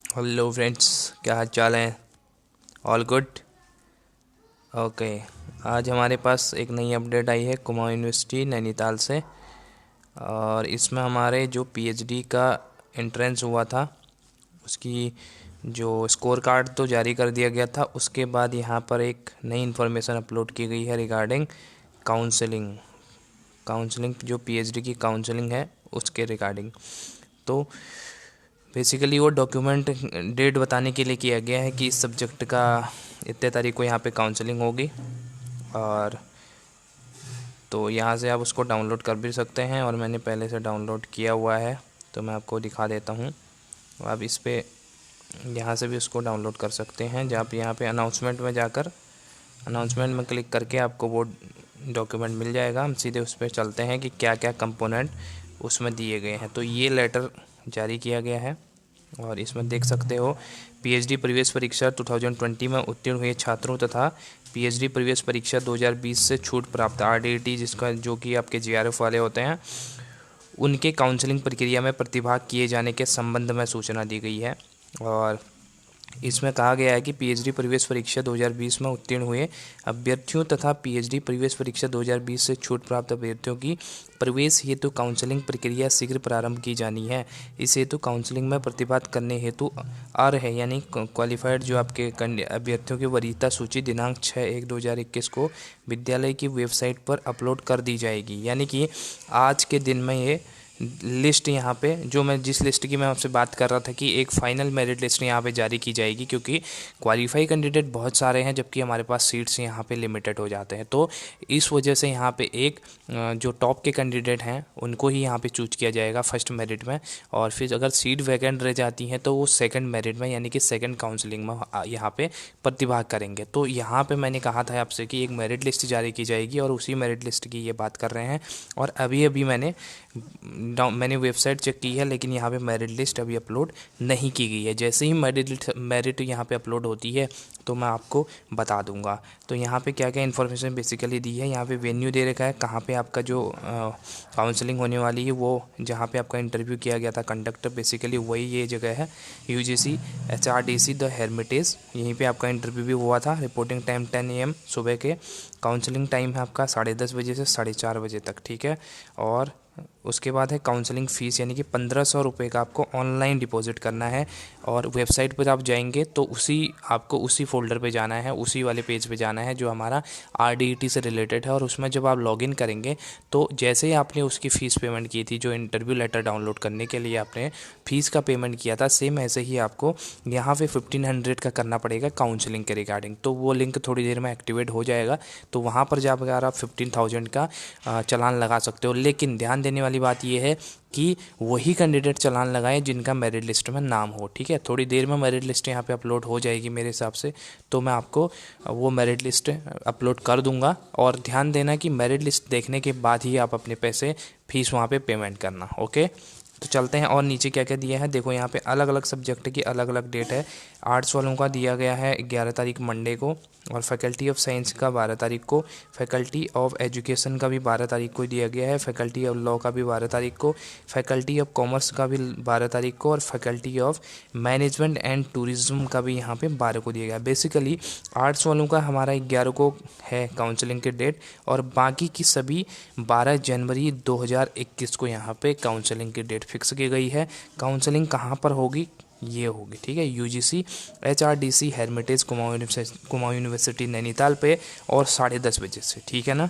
Hello friends, क्या हाल चाल है? All good. ओके। आज हमारे पास एक नई अपडेट आई है कुमाऊं यूनिवर्सिटी नैनीताल से। और इसमें हमारे जो पीएचडी का एंट्रेंस हुआ था उसकी जो स्कोर कार्ड तो जारी कर दिया गया था, उसके बाद यहाँ पर एक नई इन्फॉर्मेशन अपलोड की गई है रिगार्डिंग काउंसलिंग। काउंसलिंग जो पीएचडी की काउंसलिंग है उसके रिगार्डिंग। तो बेसिकली वो डॉक्यूमेंट डेट बताने के लिए किया गया है कि इस सब्जेक्ट का इतने तारीख को यहाँ पे काउंसलिंग होगी। और तो यहाँ से आप उसको डाउनलोड कर भी सकते हैं, और मैंने पहले से डाउनलोड किया हुआ है तो मैं आपको दिखा देता हूँ। आप इस पे यहाँ से भी उसको डाउनलोड कर सकते हैं, जहाँ पे यहाँ पे अनाउंसमेंट में जाकर अनाउंसमेंट में क्लिक करके आपको वो डॉक्यूमेंट मिल जाएगा। हम सीधे उस पर चलते हैं कि क्या क्या कंपोनेंट उसमें दिए गए हैं। तो ये लेटर जारी किया गया है और इसमें देख सकते हो, पीएचडी प्रवेश परीक्षा 2020 में उत्तीर्ण हुए छात्रों तथा पीएचडी प्रवेश परीक्षा 2020 से छूट प्राप्त आरडीटी जिसका जो कि आपके जीआरएफ वाले होते हैं, उनके काउंसलिंग प्रक्रिया में प्रतिभाग किए जाने के संबंध में सूचना दी गई है। और इसमें कहा गया है कि पीएचडी प्रवेश परीक्षा 2020 में उत्तीर्ण हुए अभ्यर्थियों तथा पीएचडी प्रवेश परीक्षा 2020 से छूट प्राप्त अभ्यर्थियों की प्रवेश हेतु काउंसलिंग प्रक्रिया शीघ्र प्रारंभ की जानी है। इस हेतु काउंसलिंग में प्रतिभाग करने हेतु अर्ह है यानी क्वालिफाइड जो आपके अभ्यर्थियों की वरीयता सूची दिनांक 6/1/2021 को विद्यालय की वेबसाइट पर अपलोड कर दी जाएगी। यानी कि आज के दिन में ये लिस्ट यहाँ पे जो मैं जिस लिस्ट की मैं आपसे बात कर रहा था कि एक फ़ाइनल मेरिट लिस्ट यहाँ पे जारी की जाएगी, क्योंकि क्वालिफाई कैंडिडेट बहुत सारे हैं जबकि हमारे पास सीट्स यहाँ पे लिमिटेड हो जाते हैं। तो इस वजह से यहाँ पे एक जो टॉप के कैंडिडेट हैं उनको ही यहाँ पे चूज किया जाएगा फर्स्ट मेरिट में, और फिर अगर सीट वैकेंट रह जाती हैं तो वो सेकंड मेरिट में यानी कि सेकंड काउंसलिंग में यहाँ पे प्रतिभाग करेंगे। तो यहाँ पे मैंने कहा था आपसे कि एक मेरिट लिस्ट जारी की जाएगी और उसी मेरिट लिस्ट की ये बात कर रहे हैं। और अभी अभी मैंने वेबसाइट चेक की है, लेकिन यहाँ पे मेरिट लिस्ट अभी अपलोड नहीं की गई है। जैसे ही मेरिट यहाँ पे अपलोड होती है तो मैं आपको बता दूंगा। तो यहाँ पे क्या क्या इन्फॉर्मेशन बेसिकली दी है, यहाँ पे वेन्यू दे रखा है कहाँ पे आपका जो काउंसलिंग होने वाली है, वो जहाँ पे आपका इंटरव्यू किया गया था कंडक्टर, बेसिकली वही ये जगह है यूजीसी एचआरडीसी द हेरमिटेज। यहीं पे आपका इंटरव्यू भी हुआ था। रिपोर्टिंग टाइम 10 AM सुबह के। काउंसलिंग टाइम है आपका 10:30 बजे से 4:30 बजे तक, ठीक है। और उसके बाद है काउंसलिंग फ़ीस यानी कि 1500 रुपये का आपको ऑनलाइन डिपॉजिट करना है। और वेबसाइट पर आप जाएंगे तो आपको उसी फोल्डर पे जाना है, उसी वाले पेज पे जाना है जो हमारा आरडीटी से रिलेटेड है। और उसमें जब आप लॉगिन करेंगे तो जैसे ही आपने उसकी फ़ीस पेमेंट की थी, जो इंटरव्यू लेटर डाउनलोड करने के लिए आपने फ़ीस का पेमेंट किया था, सेम ऐसे ही आपको यहाँ पे 1500 का करना पड़ेगा काउंसलिंग के रिगार्डिंग। तो वो लिंक थोड़ी देर में एक्टिवेट हो जाएगा, तो वहाँ पर जाकर आप 15,000 का चालान लगा सकते हो। लेकिन ध्यान देने वाली बात यह है कि वही कैंडिडेट चालान लगाएं जिनका मेरिट लिस्ट में नाम हो, ठीक है। थोड़ी देर में मेरिट लिस्ट यहाँ पे अपलोड हो जाएगी मेरे हिसाब से, तो मैं आपको वो मेरिट लिस्ट अपलोड कर दूंगा। और ध्यान देना कि मेरिट लिस्ट देखने के बाद ही आप अपने पैसे फीस वहाँ पे पेमेंट करना, ओके। तो चलते हैं और नीचे क्या क्या दिया है देखो। यहाँ पे अलग अलग सब्जेक्ट की अलग अलग डेट है। आर्ट्स वालों का दिया गया है 11 तारीख मंडे को, और फैकल्टी ऑफ साइंस का 12 तारीख को, फैकल्टी ऑफ एजुकेशन का भी 12 तारीख को दिया गया है, फैकल्टी ऑफ लॉ का भी 12 तारीख को, फैकल्टी ऑफ कॉमर्स का भी 12 तारीख को, और faculty of management and tourism का भी यहाँ पे 12 को दिया गया। बेसिकली आर्ट्स वालों का हमारा 11 को है काउंसलिंग की डेट, और बाकी की सभी 12 जनवरी 2021 को यहाँ पे काउंसलिंग की डेट फिक्स की गई है। काउंसलिंग कहाँ पर होगी, ये होगी, ठीक है, UGC HRDC हेरमिटेज Kumaon university Nainital पे, और 10:30 बजे से, ठीक है ना।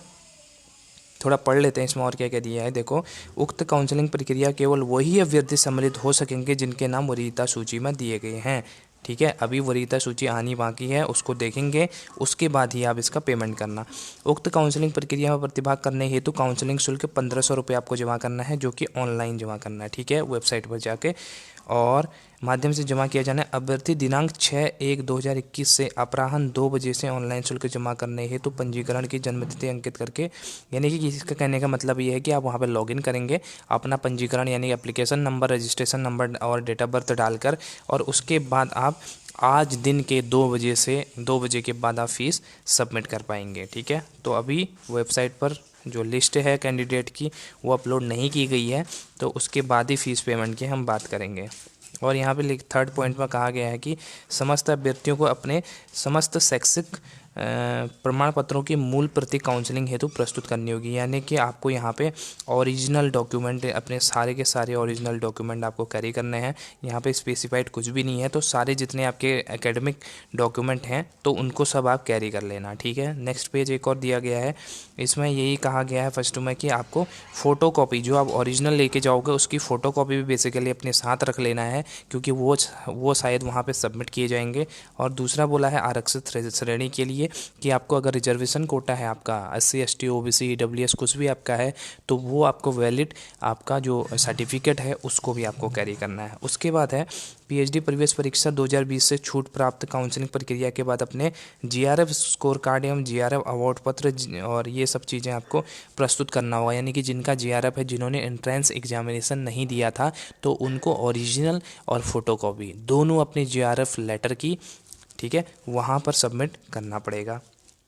थोड़ा पढ़ लेते हैं इसमें और क्या क्या दिया है देखो। उक्त काउंसलिंग प्रक्रिया केवल वही अभ्यर्थी सम्मिलित हो सकेंगे जिनके नाम वरीयता सूची में दिए गए हैं, ठीक है। अभी वरीयता सूची आनी बाकी है, उसको देखेंगे, उसके बाद ही आप इसका पेमेंट करना। उक्त काउंसलिंग प्रक्रिया में प्रतिभाग करने हेतु काउंसलिंग शुल्क 1500 रुपये आपको जमा करना है, जो कि ऑनलाइन जमा करना है, ठीक है, वेबसाइट पर जाके और माध्यम से जमा किया जाना है। अभ्यर्थी दिनांक 6/1/2021 से अपराह्न 2 बजे से ऑनलाइन शुल्क जमा करने हेतु पंजीकरण की जन्मतिथि अंकित करके, यानी कि इसका कहने का मतलब ये है कि आप वहाँ पर लॉगिन करेंगे, अपना पंजीकरण यानी एप्लीकेशन नंबर, रजिस्ट्रेशन नंबर और डेट ऑफ बर्थ डालकर, और उसके बाद आप आज दिन के 2 बजे के बाद आप फीस सबमिट कर पाएंगे, ठीक है। तो अभी वेबसाइट पर जो लिस्ट है कैंडिडेट की वो अपलोड नहीं की गई है, तो उसके बाद ही फ़ीस पेमेंट की हम बात करेंगे। और यहाँ पे थर्ड पॉइंट में कहा गया है कि समस्त अभ्यर्थियों को अपने समस्त शैक्षिक प्रमाण पत्रों की मूल प्रति काउंसलिंग हेतु प्रस्तुत करनी होगी। यानी कि आपको यहाँ पे ओरिजिनल डॉक्यूमेंट, अपने सारे के सारे ओरिजिनल डॉक्यूमेंट आपको कैरी करने हैं। यहाँ पे स्पेसिफाइड कुछ भी नहीं है, तो सारे जितने आपके एकेडमिक डॉक्यूमेंट हैं तो उनको सब आप कैरी कर लेना, ठीक है। नेक्स्ट पेज एक और दिया गया है, इसमें यही कहा गया है फर्स्ट में कि आपको फ़ोटो कॉपी, जो आप ओरिजिनल लेके जाओगे उसकी फ़ोटो कॉपी भी बेसिकली अपने साथ रख लेना है, क्योंकि वो शायद वहाँ पे सबमिट किए जाएंगे। और दूसरा बोला है आरक्षित श्रेणी के लिए कि आपको अगर रिजर्वेशन कोटा है आपका SC ST OBC EWS कुछ भी आपका है, तो वो आपको वैलिड आपका जो सर्टिफिकेट है उसको भी आपको कैरी करना है। उसके बाद है PhD प्रवेश परीक्षा 2020 से छूट प्राप्त काउंसलिंग प्रक्रिया के बाद अपने GRF स्कोर कार्ड एवं GRF अवार्ड पत्र और ये सब चीज़ें आपको प्रस्तुत करना होगा। यानी कि जिनका GRF है, जिन्होंने एंट्रेंस एग्जामिनेशन नहीं दिया था, तो उनको ओरिजिनल और फोटोकॉपी दोनों अपने GRF लेटर की, ठीक है, वहाँ पर सबमिट करना पड़ेगा।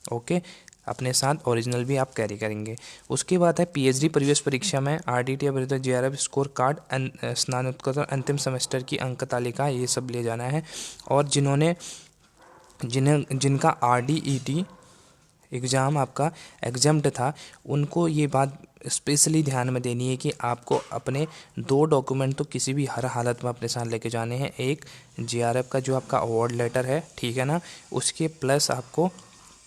ओके, अपने साथ ओरिजिनल भी आप कैरी करेंगे। उसके बाद है PhD प्रवेश परीक्षा में RDT अभिनेता GRF स्कोर कार्ड, स्नातकोत्तर अंतिम सेमेस्टर की अंक तालिका, ये सब ले जाना है। और जिनका RDET एग्ज़ाम आपका एग्जाम्ड था, उनको ये बात स्पेशली ध्यान में देनी है कि आपको अपने 2 डॉक्यूमेंट तो किसी भी हर हालत में अपने साथ लेके जाने हैं। एक GRF का जो आपका अवार्ड लेटर है, ठीक है ना, उसके प्लस आपको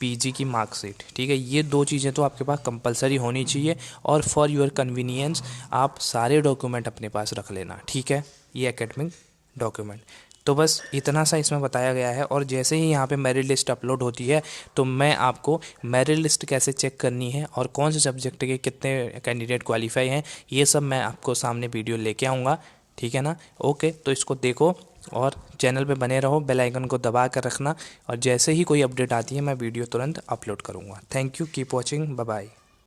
PG की मार्कशीट, ठीक है। ये 2 चीज़ें तो आपके पास कंपलसरी होनी चाहिए। और फॉर योर कन्वीनियंस आप सारे डॉक्यूमेंट अपने पास रख लेना, ठीक है, ये एकेडमिक डॉक्यूमेंट। तो बस इतना सा इसमें बताया गया है। और जैसे ही यहाँ पे मेरिट लिस्ट अपलोड होती है, तो मैं आपको मेरिट लिस्ट कैसे चेक करनी है और कौन से सब्जेक्ट के कितने कैंडिडेट क्वालिफाई हैं, ये सब मैं आपको सामने वीडियो लेके आऊँगा, ठीक है ना। ओके, तो इसको देखो और चैनल पे बने रहो, बेल आइकन को दबा कर रखना, और जैसे ही कोई अपडेट आती है मैं वीडियो तुरंत अपलोड करूँगा। Thank you, keep watching, bye bye.